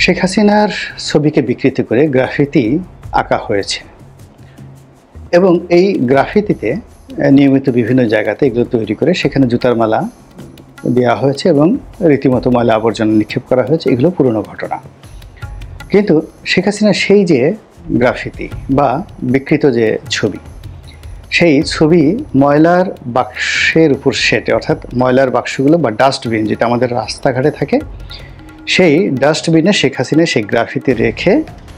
শেখ হাসিনার ছবিকে বিকৃত করে গ্রাফিতি আঁকা হয়েছে এবং এই গ্রাফিতিতে নিয়মিত বিভিন্ন জায়গাতে এগুলো তৈরি করে সেখানে জুতার মালা দেওয়া হয়েছে এবং রীতিমতো ময়লা আবর্জনা নিক্ষেপ করা হয়েছে। এগুলো পুরনো ঘটনা। কিন্তু শেখ হাসিনার সেই যে গ্রাফিতি বা বিকৃত যে ছবি, সেই ছবি ময়লার বাক্সের উপর সেটে, অর্থাৎ ময়লার বাক্সগুলো বা ডাস্টবিন যেটা আমাদের রাস্তাঘাটে থাকে, সেই ডাস্টবিনে শেখ হাসিনা সেই গ্রাফিতি রেখে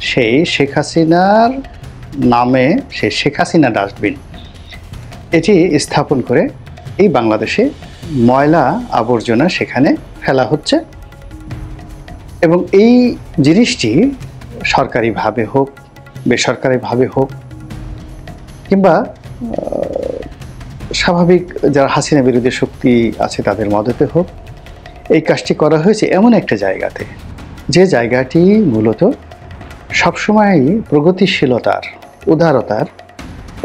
সেই শেখ হাসিনার নামে সেই শেখ হাসিনা ডাস্টবিন এটি স্থাপন করে এই বাংলাদেশে ময়লা আবর্জনা সেখানে ফেলা হচ্ছে এবং এই জিনিসটি সরকারিভাবে হোক বেসরকারিভাবে হোক কিংবা স্বাভাবিক যারা হাসিনা বিরোধী শক্তি আছে তাদের মদতে হোক, এই কাজটি করা হয়েছে এমন একটা জায়গাতে, যে জায়গাটি মূলত সবসময়ই প্রগতিশীলতার, উদারতার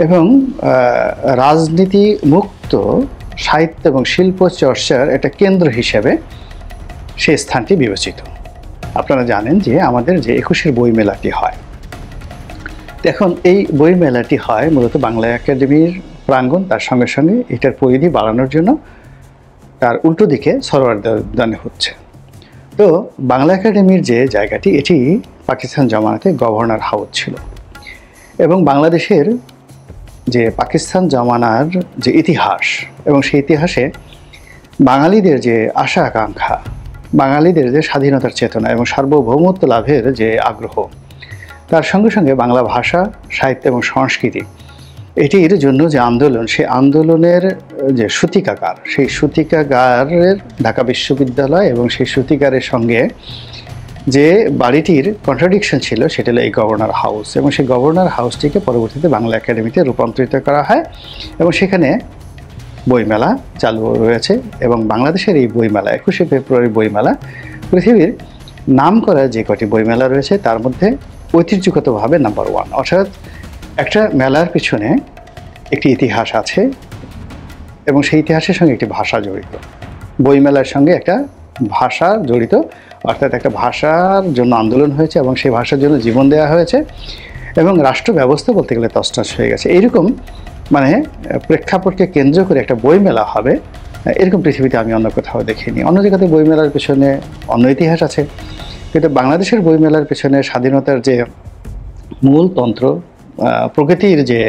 এবং রাজনীতি মুক্ত সাহিত্য এবং শিল্প চর্চার একটা কেন্দ্র হিসেবে সেই স্থানটি বিবেচিত। আপনারা জানেন যে আমাদের যে ২১-এর বইমেলাটি হয়, এখন এই বইমেলাটি হয় মূলত বাংলা একাডেমির প্রাঙ্গণ, তার সঙ্গে সঙ্গে এটার পরিধি বাড়ানোর জন্য তার উল্টো দিকে সরোয়ার্দী উদ্যানে হচ্ছে। তো বাংলা একাডেমির যে জায়গাটি, এটি পাকিস্তান জমানাতে গভর্নর হাউস ছিল এবং বাংলাদেশের যে পাকিস্তান জমানার যে ইতিহাস এবং সেই ইতিহাসে বাঙালিদের যে আশা আকাঙ্ক্ষা, বাঙালিদের যে স্বাধীনতার চেতনা এবং সার্বভৌমত্ব লাভের যে আগ্রহ, তার সঙ্গে সঙ্গে বাংলা ভাষা, সাহিত্য এবং সংস্কৃতি এটির জন্য যে আন্দোলন, সেই আন্দোলনের যে সূতিকাগার, সেই সূতিকাগারের ঢাকা বিশ্ববিদ্যালয় এবং সেই সূতিকারের সঙ্গে যে বাড়িটির কন্ট্রাডিকশন ছিল সেটা হলো এই গভর্নর হাউস এবং সেই গভর্নর হাউসটিকে পরবর্তীতে বাংলা একাডেমিতে রূপান্তরিত করা হয় এবং সেখানে বইমেলা চালু রয়েছে এবং বাংলাদেশের এই বইমেলা ২১শে ফেব্রুয়ারি বইমেলা পৃথিবীর নাম করা যে কটি বইমেলা রয়েছে তার মধ্যে ঐতিহ্যগতভাবে নাম্বার 1। অর্থাৎ একটা মেলার পিছনে একটি ইতিহাস আছে এবং সেই ইতিহাসের সঙ্গে একটি ভাষা জড়িত, বইমেলার সঙ্গে একটা ভাষা জড়িত, অর্থাৎ একটা ভাষার জন্য আন্দোলন হয়েছে এবং সেই ভাষার জন্য জীবন দেওয়া হয়েছে এবং রাষ্ট্র ব্যবস্থা বলতে গেলে তছনছ হয়ে গেছে। এইরকম মানে প্রেক্ষাপটকে কেন্দ্র করে একটা বইমেলা হবে, এরকম পৃথিবীতে আমি অন্য কোথাও দেখিনি। অন্য জায়গাতে বইমেলার পেছনে অন্য ইতিহাস আছে, কিন্তু বাংলাদেশের বইমেলার পেছনে স্বাধীনতার যে মূল তন্ত্র, প্রগতির যে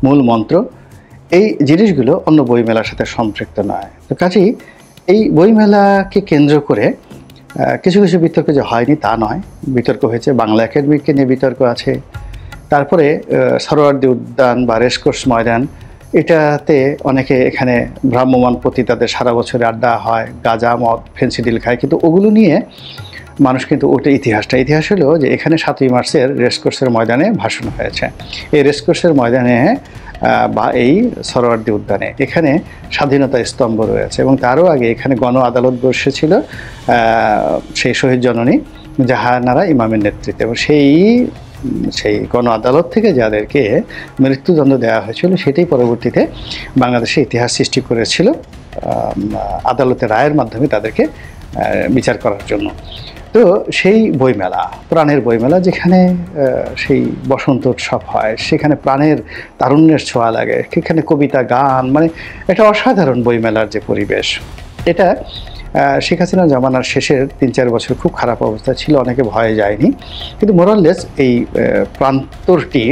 মূল মন্ত্র, এই জিনিসগুলো অন্য বইমেলার সাথে সম্পৃক্ত নয়। তো কাজেই এই বইমেলাকে কেন্দ্র করে কিছু কিছু বিতর্ক যে হয়নি তা নয়, বিতর্ক হয়েছে। বাংলা একাডেমিকে নিয়ে বিতর্ক আছে, তারপরে সরোয়ার্দী উদ্যান বা রেসকোর্স ময়দান, এটাতে অনেকে এখানে ভ্রাম্যমাণ পতিতাদের সারা বছরে আড্ডা হয়, গাঁজা মদ ফেন্সিডিল খায়, কিন্তু ওগুলো নিয়ে মানুষ কিন্তু ওটা ইতিহাস হলো যে এখানে ৭ই মার্চের রেসকোর্সের ময়দানে ভাষণ হয়েছে। এই রেসকোর্সের ময়দানে বা এই সরোয়ার্দী উদ্যানে এখানে স্বাধীনতা স্তম্ভ রয়েছে এবং তারও আগে এখানে গণ আদালত বসেছিল সেই শহীদ জননী জাহানারা ইমামের নেতৃত্বে এবং সেই গণ আদালত থেকে যাদেরকে মৃত্যুদণ্ড দেওয়া হয়েছিল সেটাই পরবর্তীতে বাংলাদেশে ইতিহাস সৃষ্টি করেছিল আদালতের রায়ের মাধ্যমে তাদেরকে বিচার করার জন্য। তো সেই বইমেলা, প্রাণের বইমেলা, যেখানে সেই বসন্ত উৎসব হয়, সেখানে প্রাণের তারুণ্যের ছোঁয়া লাগে, সেখানে কবিতা, গান, মানে একটা অসাধারণ বইমেলার যে পরিবেশ, এটা শেখ হাসিনা জমানার শেষের ৩-৪ বছর খুব খারাপ অবস্থা ছিল, অনেকে ভয়ে যায়নি, কিন্তু মোরাললেস এই প্রান্তরটি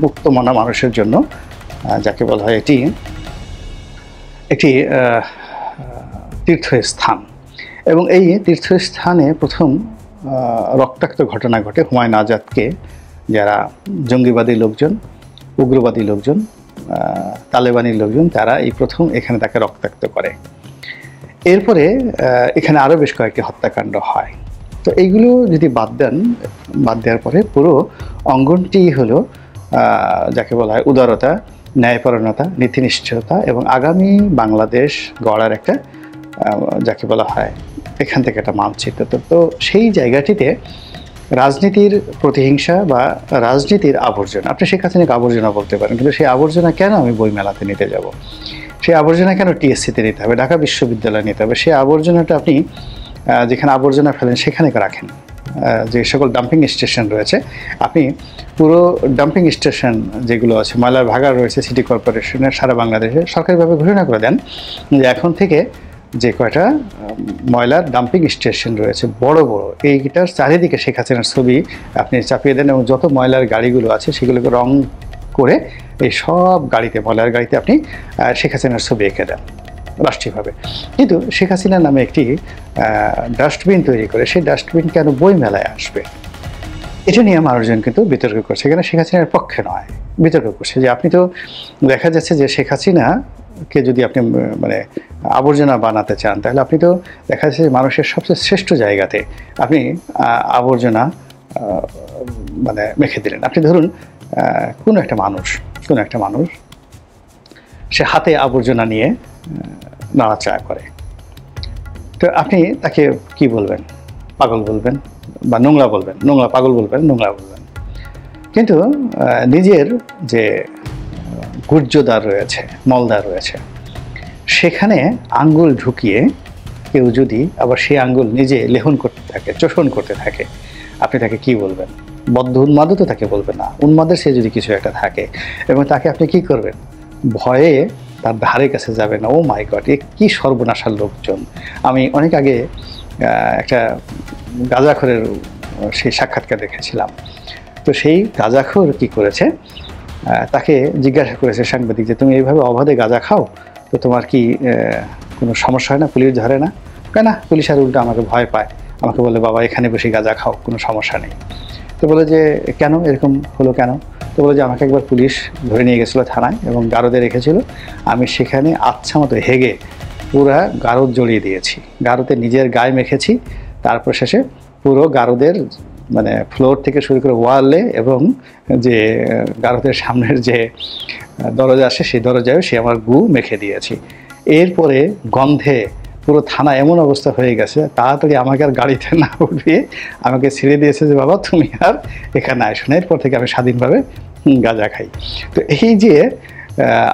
মুক্তমনা মানুষের জন্য, যাকে বলা হয় এটি একটি তীর্থস্থান এবং এই তীর্থস্থানে প্রথম রক্তাক্ত ঘটনা ঘটে হুমায়ুন আজাদকে যারা জঙ্গিবাদী লোকজন, উগ্রবাদী লোকজন, তালেবানি লোকজন, তারা এই প্রথম এখানে তাকে রক্তাক্ত করে। এরপরে এখানে আরও বেশ কয়েকটি হত্যাকাণ্ড হয়। তো এইগুলো যদি বাদ দেওয়ার পরে পুরো অঙ্গনটি হলো যাকে বলা হয় উদারতা, ন্যায়পরায়ণতা, নীতিনিষ্ঠতা এবং আগামী বাংলাদেশ গড়ার একটা যাকে বলা হয় এখান থেকে একটা মানচিত্র। তো সেই জায়গাটিতে রাজনীতির প্রতিহিংসা বা রাজনীতির আবর্জনা, আপনি শেখ হাসিনাকে আবর্জনা বলতে পারেন, কিন্তু সেই আবর্জনা কেন আমি বইমেলাতে নিতে যাব? সেই আবর্জনা কেন টিএসসিতে নিতে হবে, ঢাকা বিশ্ববিদ্যালয়ে নিতে হবে? সেই আবর্জনাটা আপনি যেখানে আবর্জনা ফেলেন সেখানে রাখেন। যে সকল ডাম্পিং স্টেশন রয়েছে, আপনি পুরো ডাম্পিং স্টেশন যেগুলো আছে, ময়লার ভাগাড় রয়েছে সিটি কর্পোরেশনের সারা বাংলাদেশে, সরকারিভাবে ঘোষণা করে দেন যে এখন থেকে যে কয়টা ময়লার ডাম্পিং স্টেশন রয়েছে বড় বড়, এইটার চারিদিকে শেখ হাসিনার ছবি আপনি চাপিয়ে দেন এবং যত ময়লার গাড়িগুলো আছে সেগুলোকে রং করে এই সব গাড়িতে, ময়লার গাড়িতে আপনি শেখ হাসিনার ছবি এঁকে দেন রাষ্ট্রীয়ভাবে। কিন্তু শেখ হাসিনার নামে একটি ডাস্টবিন তৈরি করে সেই ডাস্টবিন কেন বই মেলায় আসবে, এটা নিয়ে মানুষজন কিন্তু বিতর্ক করছে। এখানে শেখ হাসিনার পক্ষে নয়, বিতর্ক করছে যে আপনি তো দেখা যাচ্ছে যে শেখ হাসিনাকে যদি আপনি মানে আবর্জনা বানাতে চান, তাহলে আপনি তো দেখা যাচ্ছে যে মানুষের সবচেয়ে শ্রেষ্ঠ জায়গাতে আপনি আবর্জনা মানে মেখে দিলেন। আপনি ধরুন কোনো একটা মানুষ সে হাতে আবর্জনা নিয়ে নাড়াচাড়া করে, তো আপনি তাকে কি বলবেন? পাগল বলবেন বা নোংরা বলবেন, পাগল বলবেন, নোংরা বলবেন। কিন্তু নিজের যে গুহ্যদ্বার রয়েছে, মলদ্বার রয়েছে, সেখানে আঙ্গুল ঢুকিয়ে কেউ যদি আবার সেই আঙ্গুল নিজে লেহন করতে থাকে, চোষণ করতে থাকে, আপনি তাকে কি বলবেন? বদ্ধ উন্মাদও তো তাকে বলবেন না, উন্মাদের সে যদি কিছু একটা থাকে এবং তাকে আপনি কি করবেন? ভয়ে তার ধারে কাছে যাবে না। ও মাই গড, এ কী সর্বনাশার লোকজন। আমি অনেক আগে একটা গাঁজাখোরের সেই সাক্ষাৎকার দেখেছিলাম। তো সেই গাঁজাখোর কি করেছে, তাকে জিজ্ঞাসা করেছে সাংবাদিক যে তুমি এইভাবে অবাধে গাঁজা খাও, তো তোমার কি কোনো সমস্যা হয় না, পুলিশ ধরে না? কেন না, পুলিশ আর উল্টো আমাকে ভয় পায়, আমাকে বলে বাবা এখানে বসে গাঁজা খাও, কোনো সমস্যা নেই। তো বলে যে কেন এরকম হলো কেন? তো বলে যে আমাকে একবার পুলিশ ধরে নিয়ে গেছিলো থানায় এবং গারদে রেখেছিল, আমি সেখানে আচ্ছা মতো হেগে পুরা গারদ জড়িয়ে দিয়েছি, গারদে নিজের গায়ে মেখেছি, তারপর শেষে পুরো গারদের মানে ফ্লোর থেকে শুরু করে ওয়ালে এবং যে গারদের সামনের যে দরজা আসে সেই দরজায় সে আমার গু মেখে দিয়েছি। এরপরে গন্ধে পুরো থানা এমন অবস্থা হয়ে গেছে, তাড়াতাড়ি আমাকে আর গাড়িতে না উঠিয়ে আমাকে ছেড়ে দিয়েছে যে বাবা তুমি আর এখানে আসো না, এরপর থেকে আমি স্বাধীনভাবে গাঁজা খাই। তো এই যে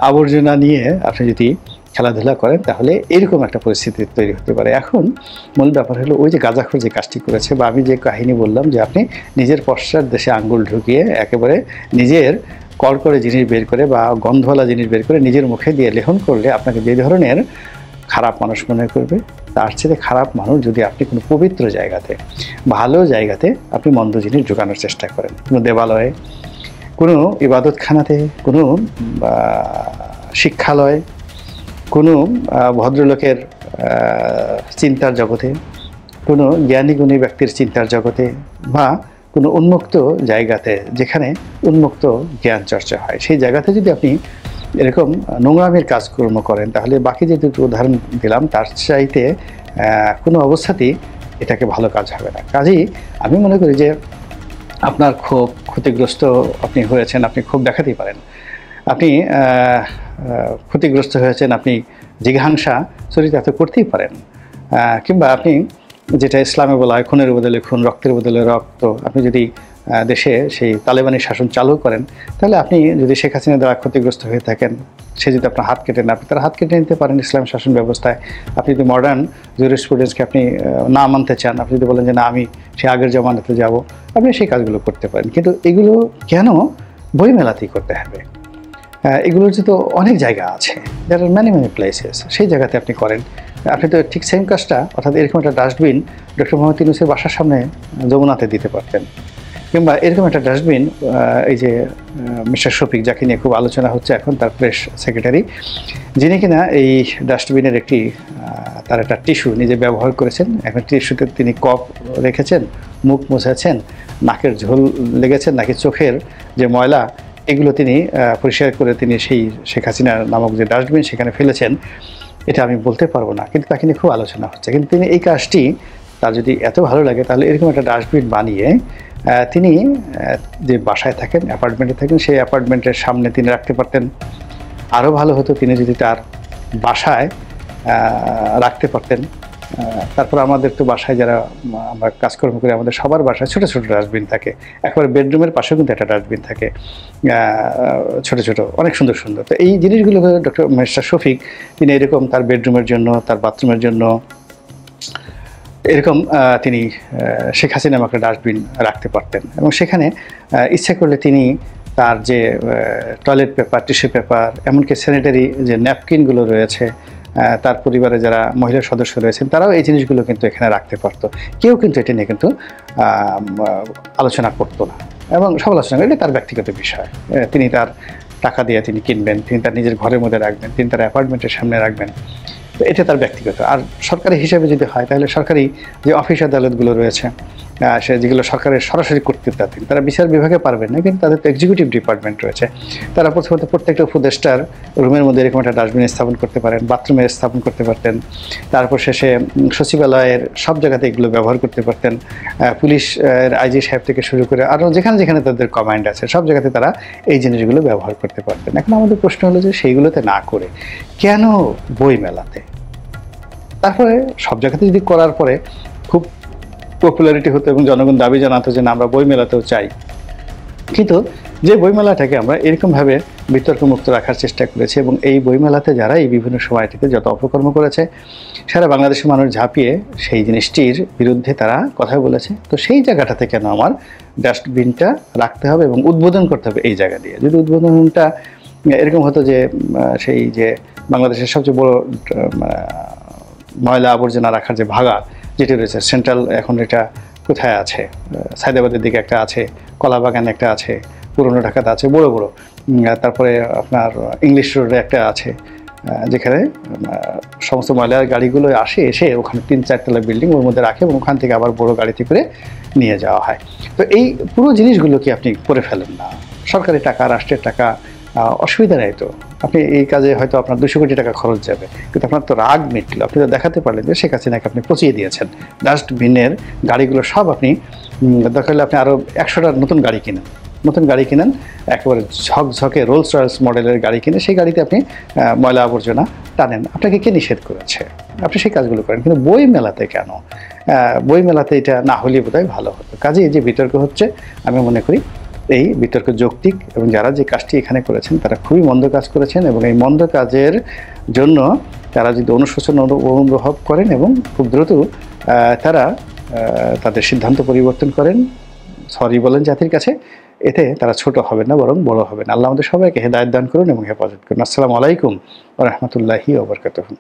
আবর্জনা নিয়ে আপনি যদি খেলাধুলা করেন তাহলে এরকম একটা পরিস্থিতি তৈরি হতে পারে। এখন মূল ব্যাপার হলো ওই যে গাঁজাখোর যে কাজটি করেছে, বা আমি যে কাহিনী বললাম যে আপনি নিজের পশ্চাৎ দেশে আঙ্গুল ঢুকিয়ে একেবারে নিজের কড়কড়ে জিনিস বের করে বা গন্ধওয়ালা জিনিস বের করে নিজের মুখে দিয়ে লেহন করলে আপনাকে যে ধরনের খারাপ মানুষ মনে করবে, তার চেয়ে খারাপ মানুষ যদি আপনি কোনো পবিত্র জায়গাতে, ভালো জায়গাতে আপনি মন্দ জিনিস ঢোকানোর চেষ্টা করেন, কোনো দেবালয়ে, কোনো ইবাদতখানাতে, কোনো শিক্ষালয়, কোনো ভদ্রলোকের চিন্তার জগতে, কোনো জ্ঞানী গুণী ব্যক্তির চিন্তার জগতে, বা কোনো উন্মুক্ত জায়গাতে যেখানে উন্মুক্ত জ্ঞান চর্চা হয়, সেই জায়গাতে যদি আপনি এরকম নোংরামির কাজকর্ম করেন, তাহলে বাকি যে দুটো উদাহরণ দিলাম তার চাইতে কোনো অবস্থাতেই এটাকে ভালো কাজ হবে না। কাজেই আমি মনে করি যে আপনার ক্ষোভ, ক্ষতিগ্রস্ত আপনি হয়েছেন, আপনি ক্ষোভ দেখাতেই পারেন, আপনি ক্ষতিগ্রস্ত হয়েছেন, আপনি জিঘাংসা চরিতার্থ করতেই পারেন, কিংবা আপনি যেটা ইসলামে বলা হয় খুনের বদলে খুন, রক্তের বদলে রক্ত, আপনি যদি দেশে সেই তালেবানি শাসন চালু করেন, তাহলে আপনি যদি শেখ হাসিনা দ্বারা ক্ষতিগ্রস্ত হয়ে থাকেন, সে যদি আপনার হাত কেটে না, আপনি তার হাত কেটে নিতে পারেন ইসলামী শাসন ব্যবস্থায়। আপনি যদি মডার্ন জুরিসপ্রুডেন্সকে আপনি না মানতে চান, আপনি যদি বলেন যে না আমি সে আগের জমানাতে যাব, আপনি সেই কাজগুলো করতে পারেন। কিন্তু এগুলো কেন বইমেলাতেই করতে হবে? এগুলোর যে তো অনেক জায়গা আছে, দেয়ার আর ম্যানি প্লেসেস, সেই জায়গাতে আপনি করেন। আপনি তো ঠিক সেম কাজটা, অর্থাৎ এরকম একটা ডাস্টবিন ডক্টর মোহাম্মদ ইউনূসের বাসার সামনে যমুনাতে দিতে পারতেন, কিংবা এরকম একটা ডাস্টবিন এই যে মিস্টার শফিক, যাকে নিয়ে খুব আলোচনা হচ্ছে এখন, তার প্রেস সেক্রেটারি, যিনি কিনা এই ডাস্টবিনের একটি তার একটা টিস্যু নিজে ব্যবহার করেছেন, এখন টিস্যুতে তিনি কফ রেখেছেন, মুখ মুছেছেন, নাকের ঝোল লেগেছেন, নাকি চোখের যে ময়লা এগুলো তিনি পরিষ্কার করে তিনি সেই শেখ হাসিনা নামক যে ডাস্টবিন সেখানে ফেলেছেন। এটা আমি বলতে পারবো না, কিন্তু তাকে নিয়ে খুব আলোচনা হচ্ছে। কিন্তু তিনি এই কাজটি তার যদি এত ভালো লাগে, তাহলে এরকম একটা ডাস্টবিন বানিয়ে তিনি যে বাসায় থাকেন, অ্যাপার্টমেন্টে থাকেন, সেই অ্যাপার্টমেন্টের সামনে তিনি রাখতে পারতেন। আরও ভালো হতো তিনি যদি তার বাসায় রাখতে পারতেন। তারপর আমাদের তো বাসায় যারা আমরা কাজকর্ম করি, আমাদের সবার বাসায় ছোটো ছোটো ডাস্টবিন থাকে, একবারে বেডরুমের পাশেও কিন্তু একটা ডাস্টবিন থাকে, ছোটো ছোটো অনেক সুন্দর সুন্দর। তো এই জিনিসগুলো ডক্টর মিস্টার শফিক তিনি এরকম তার বেডরুমের জন্য, তার বাথরুমের জন্য এরকম তিনি শেখ হাসিনা একটা ডাস্টবিন রাখতে পারতেন এবং সেখানে ইচ্ছে করলে তিনি তার যে টয়লেট পেপার, টিস্যু পেপার, এমনকি স্যানিটারি যে ন্যাপকিনগুলো রয়েছে, তার পরিবারে যারা মহিলা সদস্য রয়েছেন তারাও এই জিনিসগুলো কিন্তু এখানে রাখতে পারতো। কেউ কিন্তু এটা নিয়ে কিন্তু আলোচনা করতো না এবং সমালোচনা করে, এটা তার ব্যক্তিগত বিষয়। তিনি তার টাকা দিয়ে তিনি কিনবেন, তিনি তার নিজের ঘরের মধ্যে রাখবেন, তিনি তার অ্যাপার্টমেন্টের সামনে রাখবেন, তো এটা তার ব্যক্তিগত। আর সরকারি হিসেবে যদি হয় তাহলে সরকারি যে অফিস আদালতগুলো রয়েছে, সে যেগুলো সরকারের সরাসরি কর্তৃত্বাধীন, তারা বিচার বিভাগে পারবেন না, কিন্তু তাদের তো এক্সিকিউটিভ ডিপার্টমেন্ট রয়েছে। তারা প্রথমত প্রত্যেকটা উপদেষ্টার রুমের মধ্যে এরকম একটা ডাস্টবিন স্থাপন করতে পারেন, বাথরুমে স্থাপন করতে পারতেন, তারপর শেষে সচিবালয়ের সব জায়গাতে এগুলো ব্যবহার করতে পারতেন। পুলিশের আইজি সাহেব থেকে শুরু করে আরও যেখানে যেখানে তাদের কমান্ড আছে সব জায়গাতে তারা এই জিনিসগুলো ব্যবহার করতে পারতেন। এখন আমাদের প্রশ্ন হলো যে সেইগুলোতে না করে কেন বই মেলাতে? তারপরে সব জায়গাতে যদি করার পরে খুব পপুলারিটি হতো এবং জনগণ দাবি জানাতো যে না, আমরা বই মেলাতেও চাই, কিন্তু যে বইমেলাটাকে আমরা এরকমভাবে বিতর্কমুক্ত রাখার চেষ্টা করেছি এবং এই বইমেলাতে যারা এই বিভিন্ন সময়টিতে যত অপকর্ম করেছে সারা বাংলাদেশের মানুষ ঝাঁপিয়ে সেই জিনিসটির বিরুদ্ধে তারা কথা বলেছে, তো সেই জায়গাটাতে কেন আমার ডাস্টবিনটা রাখতে হবে এবং উদ্বোধন করতে হবে এই জায়গা দিয়ে? যদি উদ্বোধনটা এরকম হতো যে সেই যে বাংলাদেশের সবচেয়ে বড় ময়লা আবর্জনা রাখার যে ভাগা যেটি রয়েছে সেন্ট্রাল, এখন এটা কোথায় আছে, সায়দাবাদের দিকে একটা আছে, কলাবাগানে একটা আছে, পুরনো ঢাকাতে আছে বড় বড়, তারপরে আপনার ইংলিশ রোডে একটা আছে, যেখানে সমস্ত ময়লার গাড়িগুলো এসে ওখানে 3-4 তলা বিল্ডিং ওর মধ্যে রাখে এবং ওখান থেকে আবার বড় গাড়িতে করে নিয়ে যাওয়া হয়। তো এই পুরো জিনিসগুলো কি আপনি করে ফেলেন না? সরকারি টাকা, রাষ্ট্রের টাকা, অসুবিধা নেই তো। আপনি এই কাজে হয়তো আপনার 200 কোটি টাকা খরচ যাবে, কিন্তু আপনার তো রাগ মিটল, আপনি তো দেখাতে পারলেন যে শেখ হাসিনাকে আপনি পচিয়ে দিয়েছেন। ডাস্টবিনের গাড়িগুলো সব আপনি দরকার হলে আপনি আরও 100টা নতুন গাড়ি কিনেন, একেবারে ঝকঝকে রোলস রয়েলস মডেলের গাড়ি কিনে সেই গাড়িতে আপনি ময়লা আবর্জনা টানেন। আপনাকে কে নিষেধ করেছে? আপনি সেই কাজগুলো করেন, কিন্তু বই মেলাতে কেন? বই মেলাতে এটা না হলে বোধহয় ভালো হতো। কাজে এই যে বিতর্ক হচ্ছে, আমি মনে করি এই বিতর্ক যৌক্তিক এবং যারা যে কাজটি এখানে করেছেন তারা খুবই মন্দ কাজ করেছেন এবং এই মন্দ কাজের জন্য তারা যদি অনুশোচনা অনুভব করেন এবং খুব দ্রুত তারা তাদের সিদ্ধান্ত পরিবর্তন করেন, সরি বলেন জাতির কাছে, এতে তারা ছোট হবেন না বরং বড় হবেন। আল্লাহ আমাদের সবাইকে হেদায়েত দান করুন এবং হেফাজত করুন। আসসালামু আলাইকুম ওয়া রাহমাতুল্লাহি ওয়া বারাকাতুহু।